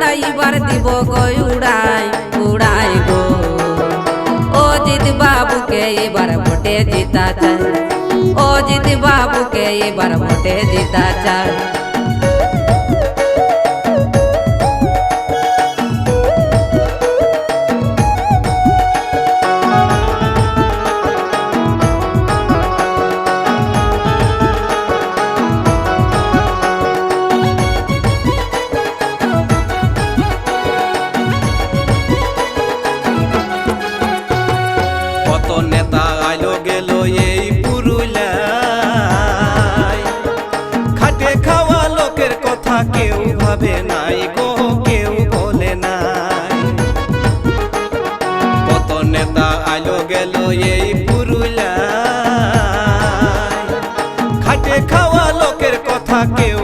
ঝান্ডা এবার দিব গো উড়াই উড়াই গো। অজিত বাবুকে এবার ভোটে জিতা চাই, অজিত বাবুকে এবার ভোটে জিতা চাই। কত নেতা আইলো গেল এই পুরুলিয়ায়, খাটে খাওয়া লোকের কথা কেউ ভাবে নাই গো, কেউ বলে নাই। কত নেতা আইলো গেল এই পুরুলিয়ায়, খাটে খাওয়া লোকের কথা কেউ